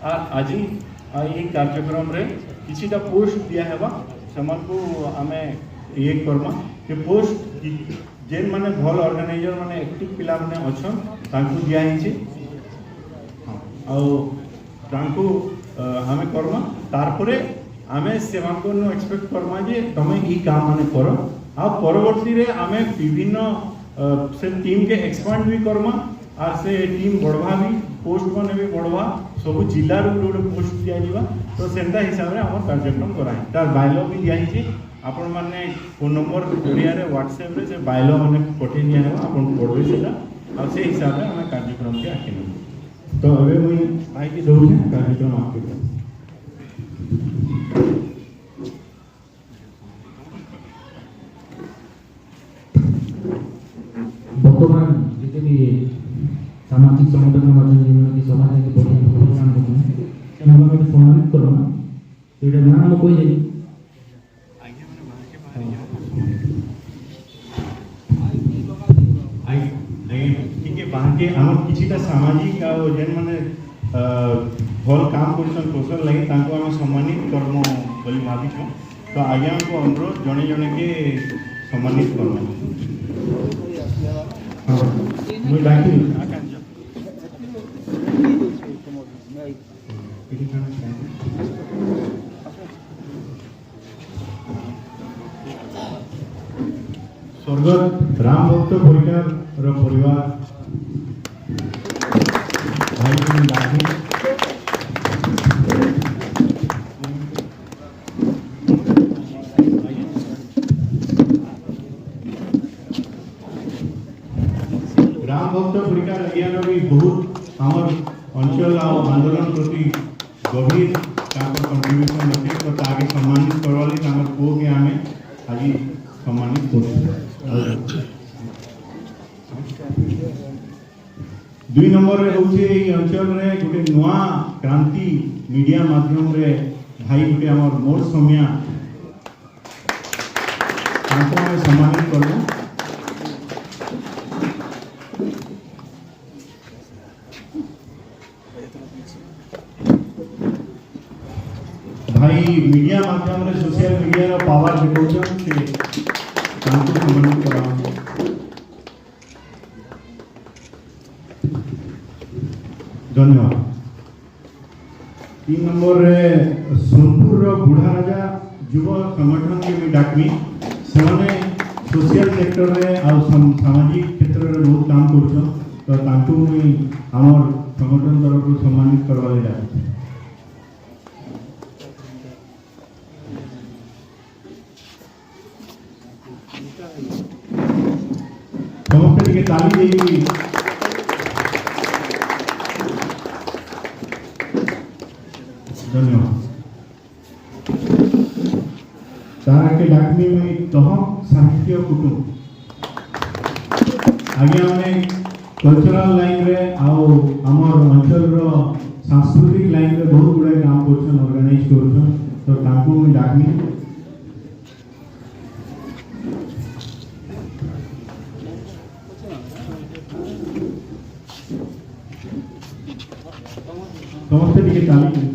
आज ये कार्यक्रम रे किछिटा पोस्ट दिया हेबा को आमे ये करमा कि पोस्ट जेन माने भल ऑर्गेनाइजर माने एक्टिव पिला माने अछन तांकू दिया हिची आ तांकू आमे करमा तारपरे आमे सेमानको नो एक्सपेक्ट करमा जे तमे ई काम माने करो आ परवर्ती रे आमे विभिन्न से टीम के एक्सपांड भी करमा और से टीम बढ़वा भी पोस्ट माने भी बढ़वा सब जिला रो गोटे पोस्ट दिया जीवा तो सेंता हिसाब रे हमर कार्यक्रम कराई तार बायलो भी दिया हिची आपण माने फोन नंबर जरिया रे व्हाट्सएप रे से बायलो माने पठे दिया है आपण पढबे सेटा और से हिसाब रे हम कार्यक्रम के आखिन तो अबे मुई आई की दउ कार्यक्रम आपके बर्तमान जिते भी सामाजिक संगठन माध्यम समाज के बढ़िया काम करते हैं सम्मानित करना तो ये नाम कोई है ठीक है बाहर के हम किछिटा सामाजिक जेन माने भल काम करछन कौशल लागि तांको हम सम्मानित करमो बोली भाबी छ तो आज्ञा को अनुरोध जने जने के सम्मानित करमो मैं डाकी स्वर्गत राम भक्त परिकार रो परिवार भाई डाकी राम भक्त परिकार अभियान भी बहुत आमर अंचल और आंदोलन प्रति गभीर कंट्रीब्यूशन रखे तो ताके सम्मानित करवाली हमर को के हमें आज सम्मानित कर दुई नंबर रे होचे এই अंचल रे गुटे नुआ क्रांति मीडिया माध्यम रे भाई गुटे हमर मोर समिया ताको हम सम्मानित करबो भाई मीडिया माध्यम रे सोशल मीडिया रो पावर देखौछन से तांको सम्मानित करा धन्यवाद 3 नंबर रे सोनपुर रो बुढ़ा राजा युव संगठन के भी डाकमी सेमाने सोशल सेक्टर रे और सामाजिक क्षेत्र रे बहुत काम करछन तो तांको मी हमर संगठन तरफ सम्मानित करवाले जाय समस्त के ताली देगी धन्यवाद तारा के डाकनी में तह साहित्य कुटुंब आगे हमने कल्चरल लाइन रे आउ हमर अंचल रो सांस्कृतिक लाइन रे बहुत गुडे काम करछन ऑर्गेनाइज करछन तो तांको में डाकनी समस्त के ताली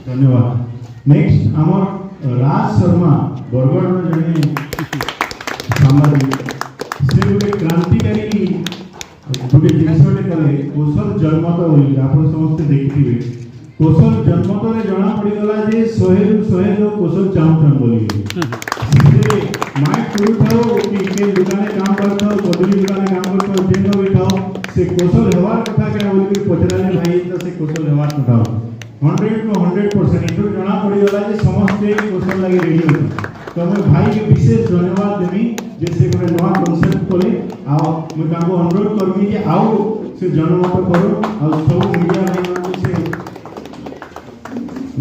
धन्यवाद नेक्स्ट हमर राज शर्मा बरगढ़ में जने सामाजिक से गोटे क्रांतिकारी गोटे जिनसटे कले कौशल जन्मत बोली आप समस्त देखिथिबे कौशल जन्मत रे जना पड़ी गला जे 100 लोग कौशल चाहछन बोली से माय टूल थाओ कि के दुकाने काम करथो कोदरी दुकाने काम करथो जेनो बैठाओ से कौशल हेवार कथा के बोली पचराले भाई तो से कौशल हेवार कथा 100 to 100% इतो जना पड़ी गला जे समस्त कौशल लगे रेडी होता तो मैं भाई के विशेष धन्यवाद देमी जैसे कोई नवा कांसेप्ट कोले आ मैं ताको अनुरोध करमी जे आओ से जनमत करो और सब मीडिया लाइन से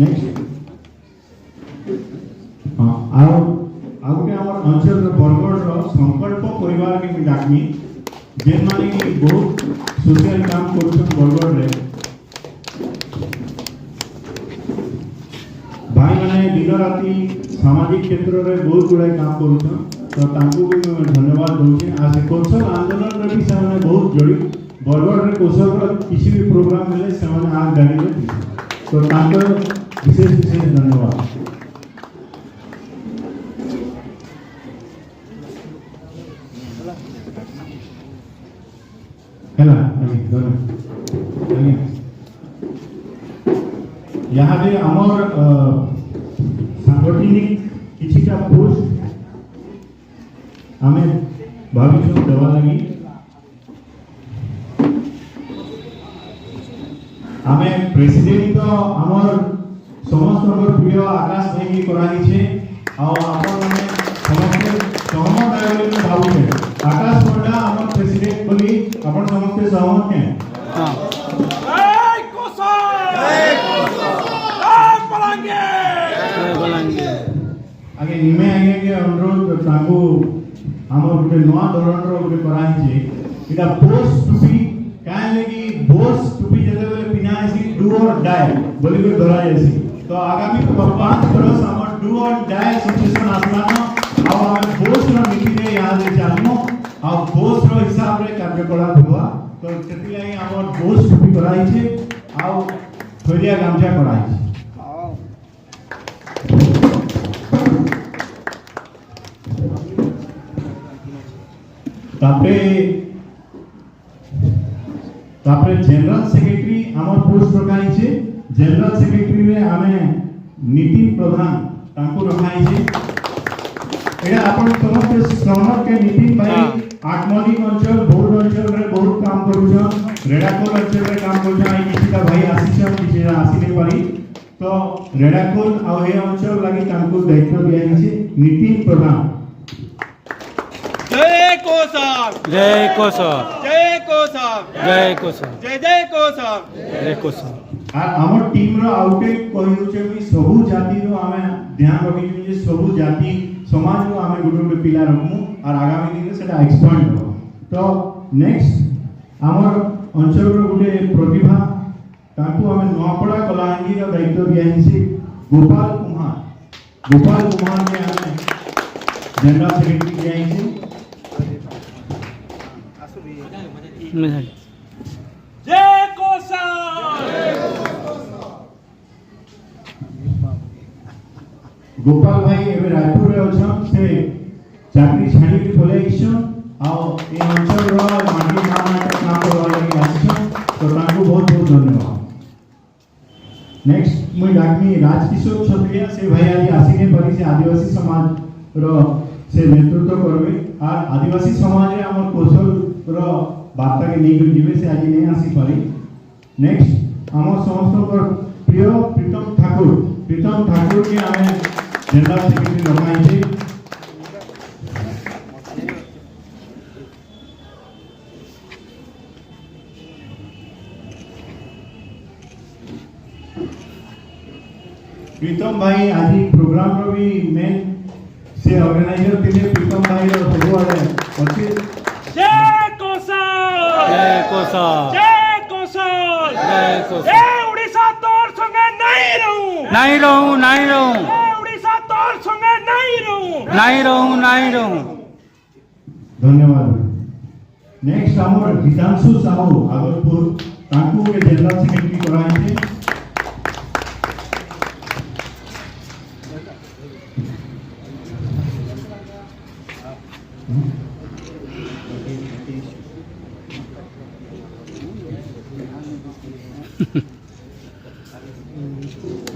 नेक्स्ट हां आउ के हमर अंचल रे बरगढ़ रो संकल्प परिवार के डाकमी जेन माने कि बहुत सोशल काम करछन बरगढ़ रे भाई माने दिन राति सामाजिक क्षेत्र में बहुत गुड़ाई काम करूँ तो तांकू भी मैं धन्यवाद दूसरी आ से कौशल आंदोलन रे भी से बहुत जोड़ी बरगढ़ रे कौशल किसी भी प्रोग्राम मिले से आग गाड़ी में तो तांको विशेष विशेष धन्यवाद। हेला यहाँ पे आमर सांगठनिक किछिटा पोस्ट आमे भाविछु देवा लगी आमे प्रेसिडेंट तो आमर समस्त प्रिय आकाश भाई की कराई छे आ आपण माने समस्त सहमत आए बोली भावु छे आकाश पंडा आमर प्रेसिडेंट बोली आपण समस्त सहमत हैं। हां जय कोसल जय बलांगे आगे निमे आगे के अनुरोध तांगो आमर गुटे नवा धरण रो गुटे कराई छे इटा पोस्ट टू बी काहे लगी पोस्ट टू बी जते पिना आसी डू और डाई बोली के धरा जासी तो आगामी 5 बरस आमर डू और डाई सिचुएशन आसलानो आ आमे पोस्ट रो नीति रे याद रे चालमो आ पोस्ट रो हिसाब रे कार्यकलाप हुआ तो सेति लागि आमर पोस्ट टू बी कराई छे आ थोरिया गामजा कराई छे। तापरे जनरल सेक्रेटरी आमर पोस्ट रखाई छे जनरल सेक्रेटरी रे आमे नितिन प्रधान तांको रखाई छे एडा आपण समस्त सहमत के नितिन भाई आत्मनिक अंचल बोर्ड अंचल रे बहुत काम करूछन रेडाकोल अंचल रे काम करूछन आई किछिटा भाई आसीछन किछिटा आसीने पारी तो रेडाकोल आ ए अंचल लागि तांको दायित्व दिया छे नितिन प्रधान। जय कोसल जय कोसल जय कोसल जय कोसल जय जय कोसल जय कोसल आ हमर टीम रो आउटे कहियो छे कि सबु जाति रो आमे ध्यान रखि जे सबु जाति समाज रो आमे गुटे गुटे पिला रखमु और आगामी दिन सेटा एक्सपांड हो तो नेक्स्ट हमर अंचल रो गुटे प्रतिभा ताकू आमे नवापड़ा कलाहांडी रो दायित्व दिया हिसे गोपाल कुमार के आमे जनरल सेक्रेटरी दिया हिसे जय कोसल गोपाल भाई एबे रायपुर रे अछन से चाकरी छाड़ी के बोले इछन आ ए अंचल रो माटी माना के काम करवा लगी आछन तो ताकू बहुत बहुत धन्यवाद। नेक्स्ट मुई डाकनी राजकिशोर क्षत्रिय से भाई आज आसीने परी से आदिवासी समाज रो से नेतृत्व करबे और आदिवासी समाज रे हमर कौशल रो बार्ता के नहीं जीवे से आज नहीं आसी पारी। नेक्स्ट हमर समस्त प्रिय प्रीतम ठाकुर के आमे जनरल सेक्रेटरी रखाई छे प्रीतम भाई आज प्रोग्राम रो भी मेन से ऑर्गेनाइजर थिले प्रीतम भाई रो सबुआडे अछि जय कोसल जय कोसल जय कोसल जय कोसल ए उड़ीसा तोर संगे नहीं रहूं ए उड़ीसा तोर संगे नहीं रहूं। धन्यवाद। नेक्स्ट हमर गीतांशु साहू आगरपुर ताकू के जनरल सेक्रेटरी कराई छे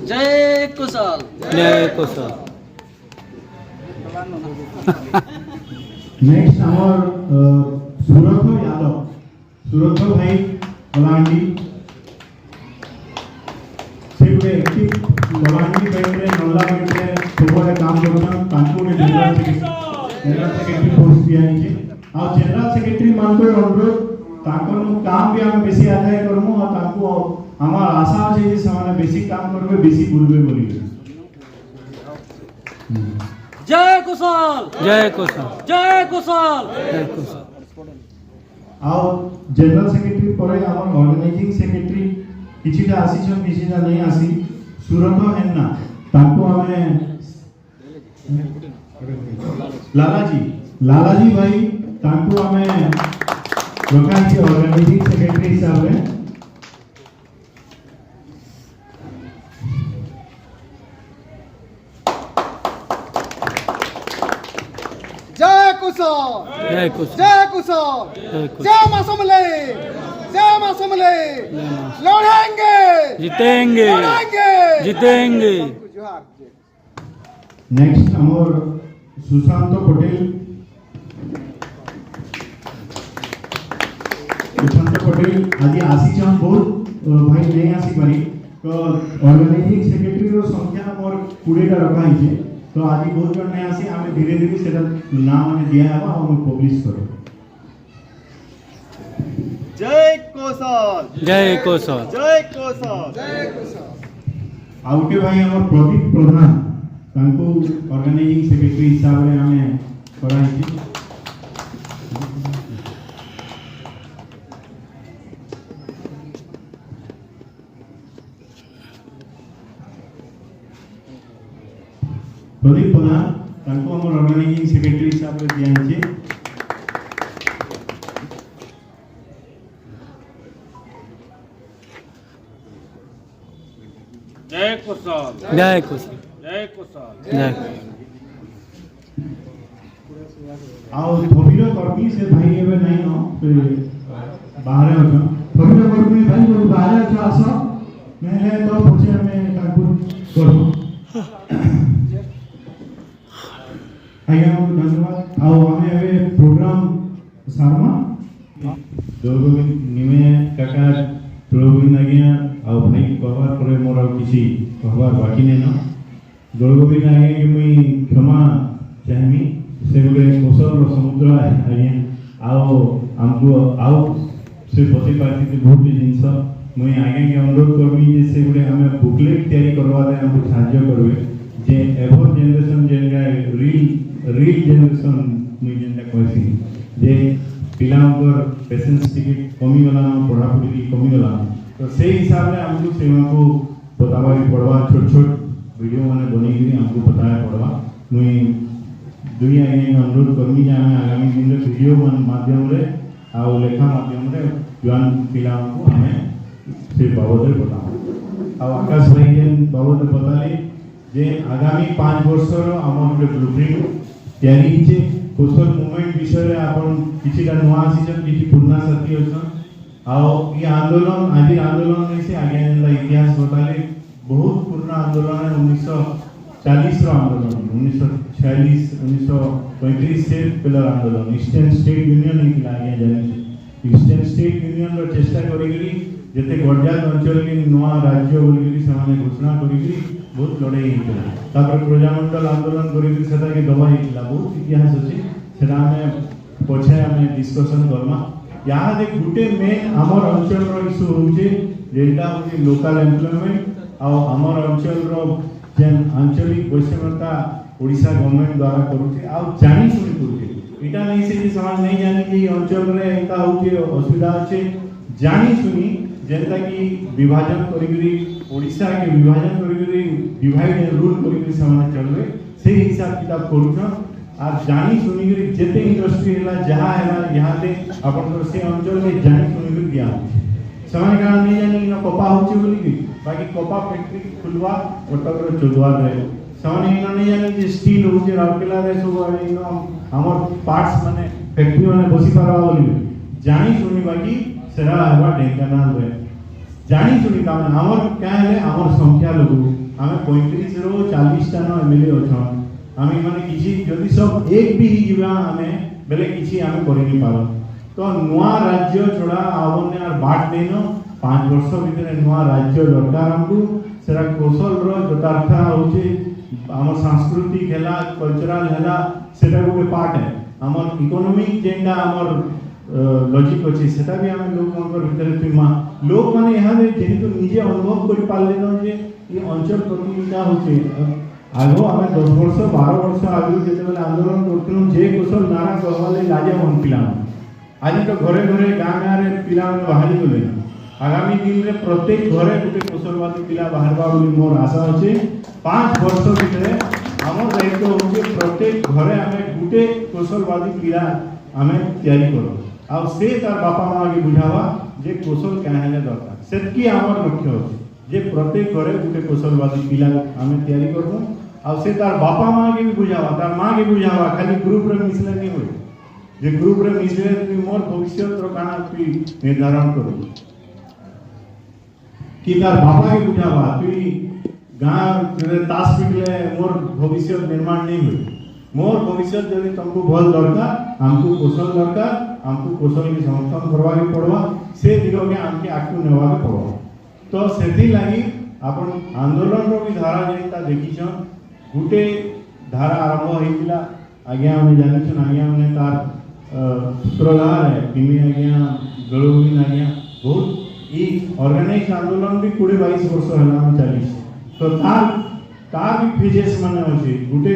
जय कुशल जय कोसल नेक्स्ट हमर सुरथ भाई कलांडी से गुटे एक्टिव कलांडी बैंक रे नल्ला बैंक रे सबरे काम करछन तांको के जनरल सेक्रेटरी पोस्ट दिया छे आ जनरल सेक्रेटरी मान को अनुरोध तांको काम भी हम बेसी आदाय करमु आ तांको हमार आशा है जे समाने बेसी काम करबे बेसी बोलबे बोली। जय कुशल जय कोसल जय कुशल जय कोसल आओ जनरल सेक्रेटरी परे हमर ऑर्गेनाइजिंग सेक्रेटरी किछिटा आसी छन किछिटा नहीं आसी सुरत हेन्ना ताको हमें लालाजी भाई तांको हमें रखा है ऑर्गेनाइजिंग सेक्रेटरी हिसाब रे जय कुशल जय कुशल जय कुशल जय कुशल जय मां समले लड़ेंगे जीतेंगे लड़ेंगे जीतेंगे जोहार नेक्स्ट हमर सुशांत पटेल आज आसी छन बहुत भाई नहीं आसी पारी तो ऑर्गेनाइजिंग सेक्रेटरी रो संख्या हमर 20 टा रखा है तो आज बहुत जन नहीं आसी हमें धीरे धीरे सेटा नाम ने दिया है हम पब्लिश करो जय कुशल जय कुशल जय कुशल जय कुशल आउटे भाई हमर प्रदीप प्रधान तांको ऑर्गेनाइजिंग सेक्रेटरी हिसाब रे हमें कराई छी प्रदीप प्रधान तांको हमर ऑर्गेनाइजिंग सेक्रेटरी हिसाब रे दिया छी जय कुशल जय कुशल जय कुशल जय आओ थोबिरो कर्मी से भाई एबे नहीं न बाहर अछ थोबिरो कर्मी भाई को बाहर अछ आस नहले तो पूछे हमें तांको करो आया धन्यवाद आओ हमें एबे प्रोग्राम सारमा दोगो निमे काका प्रवीण आज्ञा आ भाई कहबार परे मोर किसी कहबार बाकी नहीं न दोगोबिन आज्ञा कि मुई क्षमा चाहमी से गुरे कौशल समुद्र आज्ञा आओ हमको आओ से बसी पार्टी बहुत जिनस मुई आज्ञा के अनुरोध करमी जे से गुरे हमें बुकलेट तैयारी करवा दे हमको साहाय्य करबे जे एभर जनरेशन जेनगा रील जनरेशन मुई जेनटा कहसी जे पिलांकर पेशेंस टिकट कमी गला पढ़ा पढ़ी कमी गला तो से हिसाब रे हमको सेवा को बतावा पड़वा छोट छोट वीडियो माने बनी गिरी हमको बताया पड़वा मुई दुनिया के अनुरोध करमी जे हमें आगामी दिन रे वीडियो माध्यम रे आ लेखा माध्यम रे युवान पिला को हमें से बाबत रे बतावा आ आकाश भाई जेन बाबत बताले जे आगामी 5 वर्ष रो हमर ब्लूप्रिंट तैयारी हिचे कौशल मूवमेंट विषय रे आपण किछिटा नुआ आसीछन किछि पुरना साथी अछन आओ ये आंदोलन आज आंदोलन में से आगे जला इतिहास बताले बहुत पुराना आंदोलन है 1940 रो आंदोलन 1946 1935 से पहला आंदोलन ईस्टर्न स्टेट यूनियन निकला आगे जाने ईस्टर्न स्टेट यूनियन रो चेष्टा करिगरी जते गड़जात अंचल के नवा राज्य बोलिगरी सामने घोषणा करिगरी बहुत लड़ाई हितला तापर प्रजामंडल आंदोलन करिगरी सेटा के दबाई हितला बहुत इतिहास अछि सेटा में पछे हमें डिस्कशन करमा यहाँ दे गुटे मेन हमर अंचल रो इशू होचे जेटा होचे लोकल एम्प्लॉयमेंट आ हमर अंचल रो जेन आंचलिक वैषम्यता ओडिशा गवर्नमेंट द्वारा करूचे आ जानी सुनी करूचे एटा नहीं से कि समाज नहीं जाने कि अंचल रे एता होचे असुविधा আছে जानी सुनी जेंता कि विभाजन करिगरी ओडिशा के विभाजन करिगरी डिवाइड एंड रूल करिगरी समाज चलवे से हिसाब किताब करूछन आ जानी सुनी करी जेते इंडस्ट्री हला जहा हला यहां ते अपन से अंचल में जानी सुनी करी दिया समय का नहीं जानी न कपा होची बोली की बाकी कपा फैक्ट्री खुलवा कटक रो चोदवार रे समय नहीं जानी जे स्टील होची राउरकेला रे सब नो हमर पार्ट्स माने फैक्ट्री माने बसी पारवा बोली जानी सुनी बाकी सेरा हवा ढेंकानाल रे जानी सुनी काम हमर क्या है हमर संख्या लोग हमें 35 रो 40 टा नो एमएलए अछन आमी माने किछि जदि सब एक भी जीवा हमें बेले किछि हमें करि नि पारो तो नुआ राज्य छोड़ा आवने आर बाट देनो 5 वर्ष भीतर नुआ राज्य दरकार हमकु सेरा कौशल रो जतार्था होचे हमर सांस्कृतिक हेला कल्चरल हेला सेटा को पार्ट है हमर इकोनॉमिक जेंडा हमर लॉजिक अछि सेटा भी हम लोग मनकर भीतर तुमा लोग माने यहां दे जेहेतु निजे अनुभव करि पाले न जे ये अंचल प्रतिनिधिता होचे आगो हमें 10 वर्ष 12 वर्ष आगु जेते बेले आंदोलन करथुन जे कौशल नारा कहवाले लाजे मन पिला आज तो घरे घरे गां गां रे पिला बाहरी गले आगामी दिन रे प्रत्येक घरे गुटे कौशलवादी पिला बाहरबा बोली मोर आशा अछि 5 वर्ष भीतर আমার দায়িত্ব হচ্ছে প্রত্যেক ঘরে আমি গোটে কৌশলবাদী পিলা আমি তৈরি করব আর সে তার বাপা মাকে বুঝাবা যে কৌশল কেন হলে দরকার সেটি আমার লক্ষ্য হচ্ছে যে প্রত্যেক ঘরে গোটে কৌশলবাদী পিলা আমি তৈরি করব আর সে তার বাপা মাকে भी বুঝাবা তার মাকে বুঝাবা খালি গ্রুপরে মিশলে नहीं हुए যে গ্রুপরে মিশলে তুই মোর ভবিষ্যতর কানা তুই নির্ধারণ করবি कि तार बापा के बुझावा तुई गाँव ताश पिटले मोर भविष्य निर्माण नहीं हुई मोर भविष्य यदि तुमको भल दरकार हमको कौशल दरकार हमको कौशल के समर्थन करवा के पड़वा से दिग के आमके आगू नेवा के पड़वा तो सेथि लागि आपण आंदोलन रो भी धारा जेता देखिछन गुटे धारा आरंभ होइतिला आगे हम जानिछन आगे हमने तार सूत्रधार है किमी आगे गळुविन आगे बहुत ई ऑर्गेनाइज आंदोलन भी 20-22 वर्ष होला चली तो तार भी फेजेस माने अछि गुटे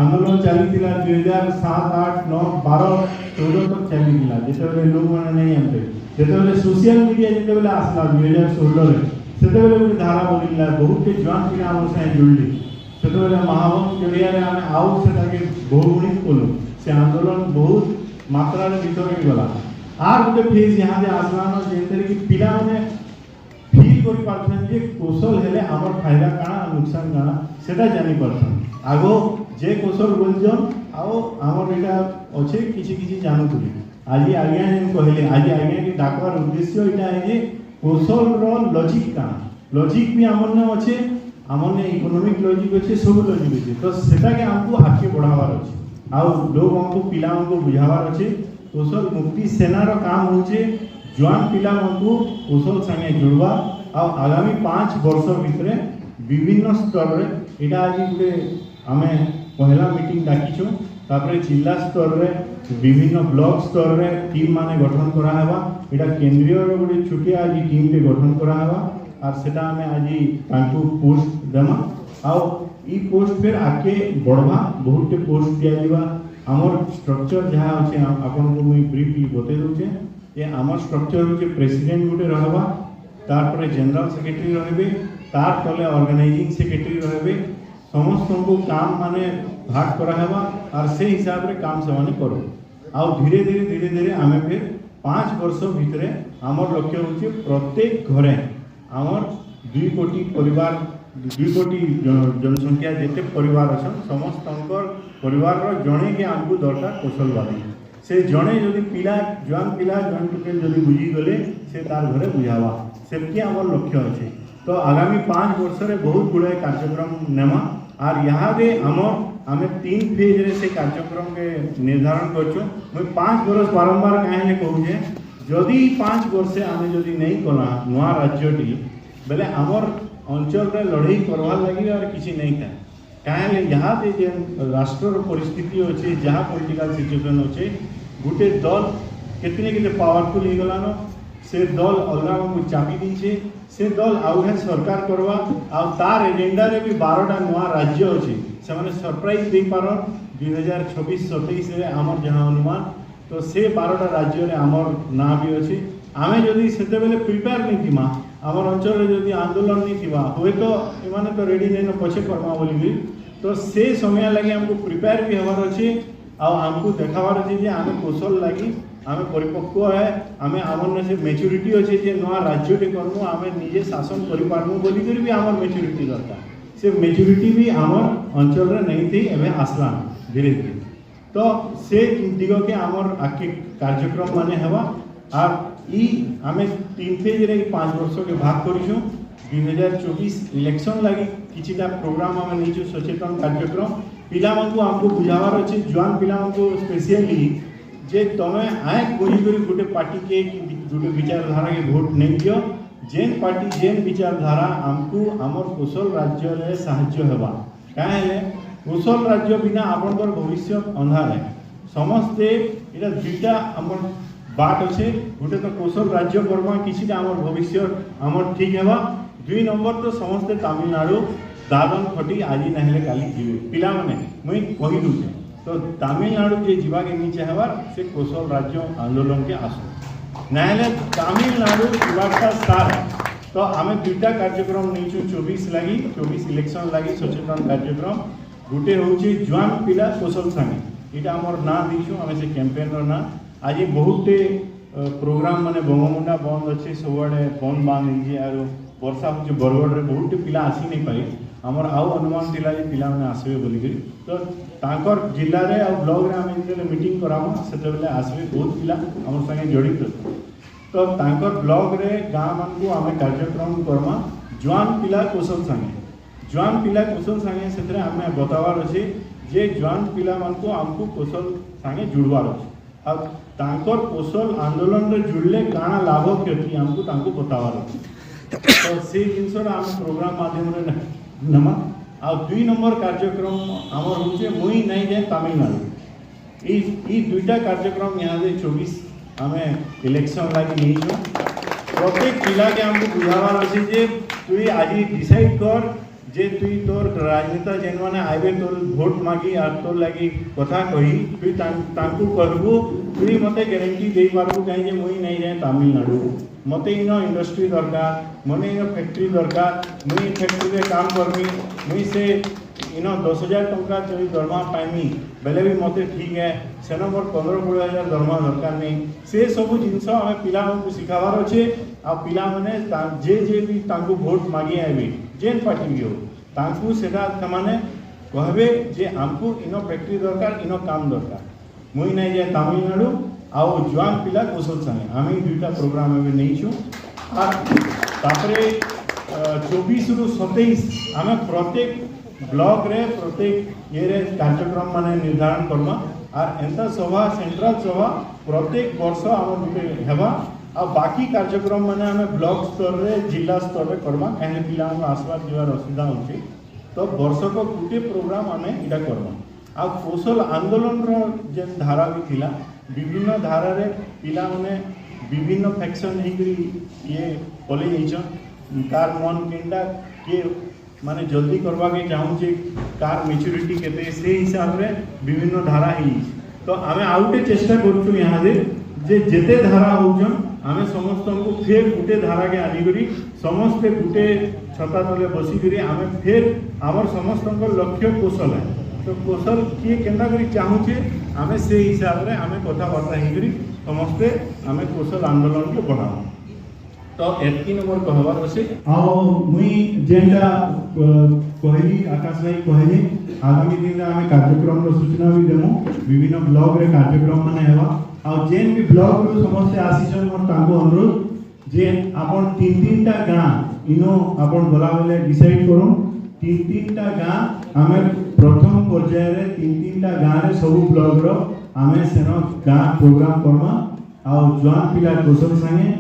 आंदोलन चली थिला 2007 8 9 12 14 तक चली थिला जेते लोग माने नहीं आते जेते सोशल मीडिया जेते आसला 2016 रे सेते गुटे धारा बोलिला बहुत के जवान पिला हम से जुड़ली सेते महावन जरिया रे हम आउ सेटा के बहुगुणित कोलो से आंदोलन बहुत मात्रा रे भीतर गला आर गोटे फेज यहाँ जे आसलानो जेते कि पिला माने फील करि पारछन जे कौशल हेले हमर फायदा काना नुकसान काना सेटा जानि पारछन आगो जे कौशल बोलजन आओ हमर एटा अछि किछि किछि जानू तुली आज आज्ञा जे कहले आज आज्ञा के डाकवार उद्देश्य एटा है जे कौशल रो लॉजिक काना लॉजिक भी हमर न अछि हमर ने इकोनॉमिक लॉजिक अछि सब लॉजिक अछि तो सेटा के हमको आगे बढ़ावार अछि आओ लोग हमको पिला हमको बुझावार अछि कौशल मुक्ति सेनार काम होचे जवान पिला को कौशल संगे जुड़वा आ आगामी 5 वर्ष भितर विभिन्न स्तर रे एटा आज गुटे आमे पहला मीटिंग डाकिछु तापरे जिला स्तर रे विभिन्न ब्लॉक स्तर रे टीम माने गठन करा हेबा एटा केंद्रीय रो गुटे छुटिया आज टीम के गठन करा हेबा आर सेटा आमे आज तांकु पोस्ट देमा आ ई पोस्ट फिर आके बढ़वा बहुत पोस्ट दिया दिबा आमर स्ट्रक्चर जहाँ अच्छे आपन को मुई ब्रीफली बते दूचे ये आमर स्ट्रक्चर होचे प्रेसिडेंट गुटे रहबा तार पर जनरल सेक्रेटरी रहबे तार तले ऑर्गेनाइजिंग सेक्रेटरी रहबे समस्त को काम माने भाग करा हेबा और से हिसाब रे काम से माने करो आ धीरे धीरे आमे फिर 5 वर्ष भितरे आमर लक्ष्य होचे प्रत्येक घरे आमर 2 कोटी परिवार 2 कोटी जनसंख्या जेते परिवार अछन समस्त परिवार रो जणे के हमको दरकार कौशलवादी से जणे जदि पिला जवान टुके जदि बुझी गले से तार घरे बुझावा सेमकी हमर लक्ष्य अछि तो आगामी 5 वर्ष रे बहुत गुडे कार्यक्रम नेमा और यहाँ रे आमे 3 फेज रे से कार्यक्रम के निर्धारण करछु मैं 5 वर्ष बारंबार काहे कहू जे जदि 5 वर्ष आमे जदि नहीं कला नवा राज्यटी बेले हमर अंचल रे लड़ाई करवा लगी और किसी नहीं था काहे यहाँ पे जे राष्ट्र परिस्थिति अच्छे जहाँ पॉलिटिकल सिचुएशन अच्छे गोटे दल कितने पावरफुल हो गलान से दल अलग को चापी दीचे से दल आउ सरकार करवा आ तार एजेंडा रे भी 12टा नवा राज्य अच्छे से माने सरप्राइज दे पार 2026-27 रे हमर जहाँ अनुमान तो से 12टा राज्य रे हमर ना भी अच्छे आमे जदि सेते बेले प्रिपेयर नहीं थिमा हमर अंचल रे जदि आंदोलन नहीं थिबा होय तो इमाने तो रेडी नहीं न पछे करमा बोली तो से समय लगे हमको प्रिपेयर भी हमार अच्छे आ हमको देखावार अच्छे जे आमे कौशल लगी आमे परिपक्व है आमे आमर से मैच्योरिटी अच्छे जे नवा राज्यटे करमु आमे निजे शासन करि पारमु बोली कर भी आमर मैच्योरिटी दरकार से मैच्योरिटी भी आमर अंचल रे नहीं थी एबे आसला धीरे धीरे तो से दिग के आमर आके कार्यक्रम माने हेबा आ ई आमे 3 फेज रे 5 वर्ष के भाग करिछु 2024 इलेक्शन लगी किछिटा प्रोग्राम आमे नीचु सचेतन कार्यक्रम पिला मानकु हमको बुझावार अछि जवान पिला मानकु स्पेशली जे तमे आए कोई गोटे पार्टी के गोटे विचारधारा के वोट नहीं दियो जेन पार्टी जेन विचारधारा हमको हमर कौशल राज्य रे साहाय्य हेबा काहे कौशल राज्य बिना आपनकर भविष्य अंधार है समस्ते एटा दुईटा हमर बाट अच्छे गोटे तो कौशल राज्य करमा किछिटा हमर भविष्य हमर ठीक हेबा 2 नंबर तो समस्ते तमिलनाडु दादन खटी आज नहेले काली जीवे पिला माने मुई कहि दूचे तो तमिलनाडु जे जीवा के नीचे हेबार से कौशल राज्य आंदोलन के आसो नहेले तमिलनाडु जीवाटा सार तो आमे दुईटा कार्यक्रम नीचु 24 लगी 24 इलेक्शन लगी सचेतन कार्यक्रम गोटे होची जुआन पिला कौशल सांगे इटा हमर ना दिछु हमें से कैंपेन रो ना आज बहुते प्रोग्राम माने बंगमुंडा बंद अच्छे सबड़े बंद बांध जे आरो वर्षा होची बरगड़ रे बहुते पिला आसी नहीं पाई हमर आउ अनुमान थिला जे पिला माने आसबे बोली करी तो तांकर जिल्ला रे आ ब्लॉक रे हम जेले मीटिंग कराम सेते बेले आसबे बहुत पिला हमर संगे जड़ित तो तांकर ब्लॉक रे गां मान को हमें कार्यक्रम करमा जुआन पिला कौशल सांगे जुआन पिला कौशल सांगे सेतरे हमें बतावार अछि जे जुआन पिला मान को हमको कौशल सांगे जुड़वार अछि अब तांकर कौशल आंदोलन रे जुड़ले काना लाभ क्षति हमको तांको बतावार अछि तो से जिनसरा हम प्रोग्राम माध्यम रे नमा आ 2 नंबर कार्यक्रम हमर होचे मुई नहीं जाय तमिलनाडु ई दुईटा कार्यक्रम यहाँ दे 24 हमें इलेक्शन लागी नहीं छो प्रत्येक पिला के हमको बुझावार अछि जे तू आज डिसाइड कर जे तु तोर राजनेता जेन माने आइबे तोर वोट मागी आ तोर लागी कथा कही तु तांकु करबू तु मते गारंटी दे पारबू कहीं जे मुई नहीं जाए तमिलनाडु मते इनो इंडस्ट्री दरकार मने इनो फैक्ट्री दरकार मुई फैक्ट्री रे काम करमी मुई से इनो 10,000 टंका चली दरमा पाइमी बेले भी मते ठीक है सेनो मोर 15-20,000 दरमा दरकार नहीं से सब जिंस हमें पिला को सिखावार अछि आ पिला माने जे भी तांकु वोट मागी आइबे जेन पार्टी भी हो तांकु सेटा तमाने कहबे जे हमको इनो फैक्ट्री दरकार इनो काम दरकार मुई नहीं जाए तमिलनाडु आओ जुआन पिला कौशल संगे आमी दुईटा प्रोग्राम में नहीं छु आ तापरे 24 रु 27 हमें प्रत्येक ब्लॉक रे प्रत्येक ये रे कार्यक्रम माने निर्धारण करबा और एंता सभा सेंट्रल सभा प्रत्येक वर्ष हमर गुटे हेबा आ बाकी कार्यक्रम माने हमें ब्लॉक स्तर रे जिला स्तर रे करबा कहीं पिला हम आसबार जीवार असुविधा होची तो वर्ष को गुटे प्रोग्राम हमें इटा करबा आ कौशल आंदोलन रो जे धारा भी थिला विभिन्न धारा रे पिला माने विभिन्न फैक्शन हिकरी ये कॉलेज हिचन कार मन केंडा के माने जल्दी करबा के चाहू जे कार मैच्योरिटी केते से हिसाब रे विभिन्न धारा ही तो हमें आउटे चेष्टा करछु यहां दे जे जेते धारा होजन हमें समस्त को फिर गुटे धारा के आनी करी समस्त गुटे छता तले बसी करी हमें फिर हमर समस्त को लक्ष्य कौशल है तो कौशल किए केंदा करी चाहू छे हमें से हिसाब रे हमें कथा वार्ता ही करी समस्त हमें कौशल आंदोलन को बढ़ाओ तो एतकी नंबर कहबार अछि आ मुई जेंडा कहली आकाश भाई कहली आगामी दिन रे हमें कार्यक्रम रो सूचना भी देमु विभिन्न ब्लॉग रे कार्यक्रम माने हेबा आ जेन भी ब्लॉग रो समस्त आसीछन मोर तांको अनुरोध जे आपण 3-3टा गां इनो आपण बोला बेले डिसाइड करू 3-3टा गां हमें प्रथम पर्याय रे 3-3टा गां रे सब ब्लॉग रो हमें सेनो गां प्रोग्राम करमा आ जुआन पिला कौशल संगे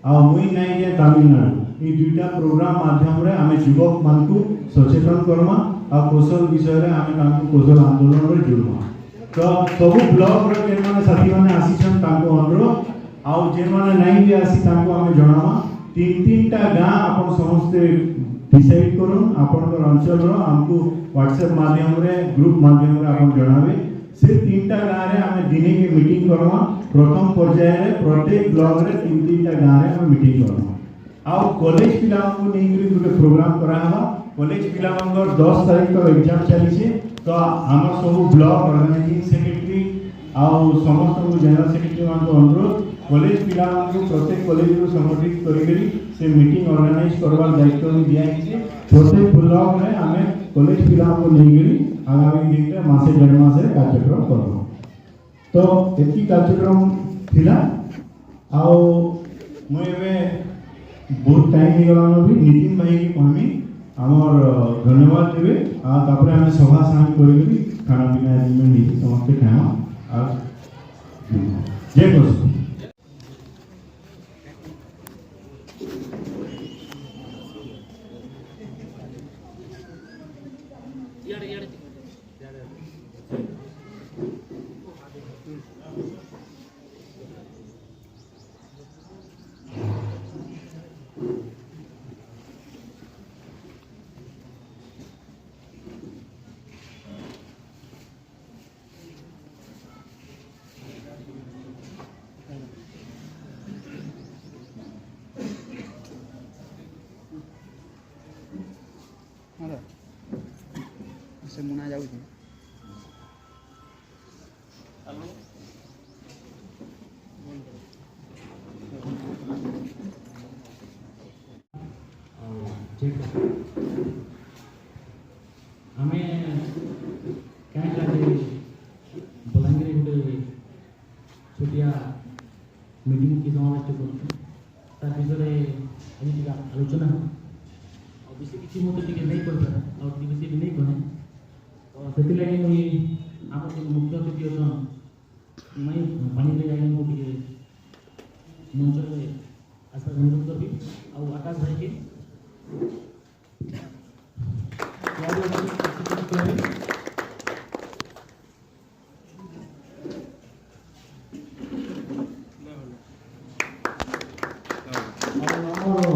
आ मुई नहीं जे तमिलनाडु ई दुईटा प्रोग्राम माध्यम रे हमें युवक मानकु सचेतन करमा आ कौशल विषय रे हमें तांकु कौशल आंदोलन रे जुड़मा तो सब ब्लॉक रे जे माने साथी माने आसीछन तांको अनुरोध आ जे माने नहीं जे आसी तांको हमें जणामा 3-3टा गां आपण समस्त डिसाइड करूं आपण अंचल रो हमको व्हाट्सएप माध्यम रे ग्रुप माध्यम रे आपण जणावे से 3टा गां रे हमें दिने के मीटिंग करमा प्रथम पर्याय रे प्रत्येक ब्लॉक रे 3-3टा गां रे हम मीटिंग करमा आ कॉलेज पिला को नहीं करी गुटे प्रोग्राम कराहबा कॉलेज पिला मंगर 10 तारीख को एग्जाम चली छे तो हम सब ब्लॉक ऑर्गेनाइजिंग सेक्रेटरी आ समस्त को जनरल सेक्रेटरी मान को अनुरोध कॉलेज पिला को प्रत्येक कॉलेज को संगठित करी से मीटिंग ऑर्गेनाइज करवा दायित्व दिया है प्रत्येक ब्लॉक में हमें कॉलेज पिला को नहीं करी आगामी दिन रे मासे 1.5 मास रे कार्यक्रम करबो तो एती कार्यक्रम थिला आ मुझे बहुत टाइम ही गला भी नितिन भाई की कहमी आमर धन्यवाद देवे आ तापरे हमें सभा शांत करी खाना पीना में नीति समस्त खाएमा आ जय कौशल से मुना जाऊ ठीक है आमे क्या लगे बलांगीर गोटे छोटिया मीटिंग की समावेश कर विषय आज आलोचना हो और बेसी किसी मत टे नहीं कर और बेसी भी नहीं कहे तो से मुझे आम जो मुख्य अतिथि अच्छा मैं पानी जाए मुझे मंच आशा अनुरोध करी आकाश भाई के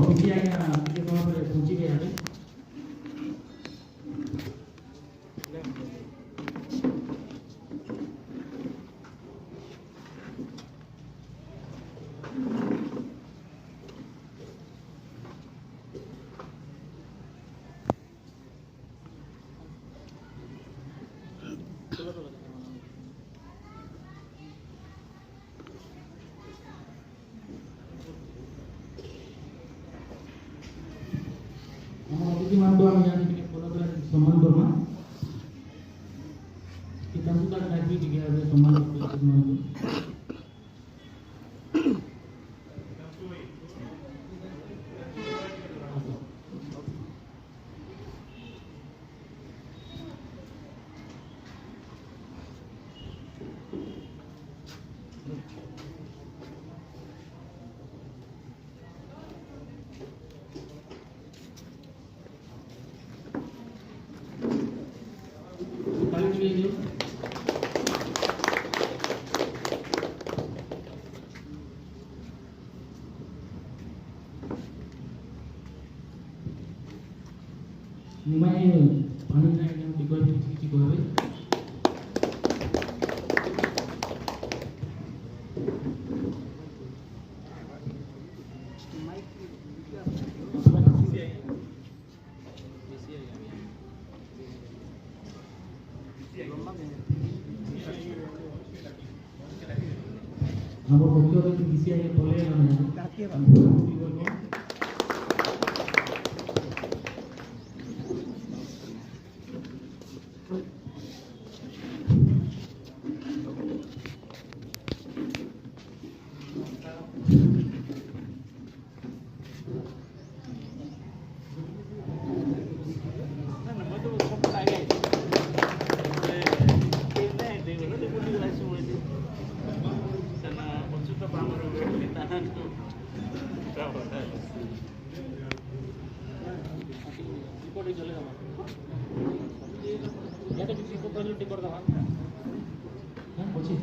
पिछले आज्ञा टे समय पहुँची गए हैं अतिथि मान आम सम्मान करमा कि डाकी टे सम्मान निमाय पानी ना एकदम डिगोय किछि कहबे हमर मुख्य अतिथि किसी आगे बोले ना टिकर दवा हाँ अच्छी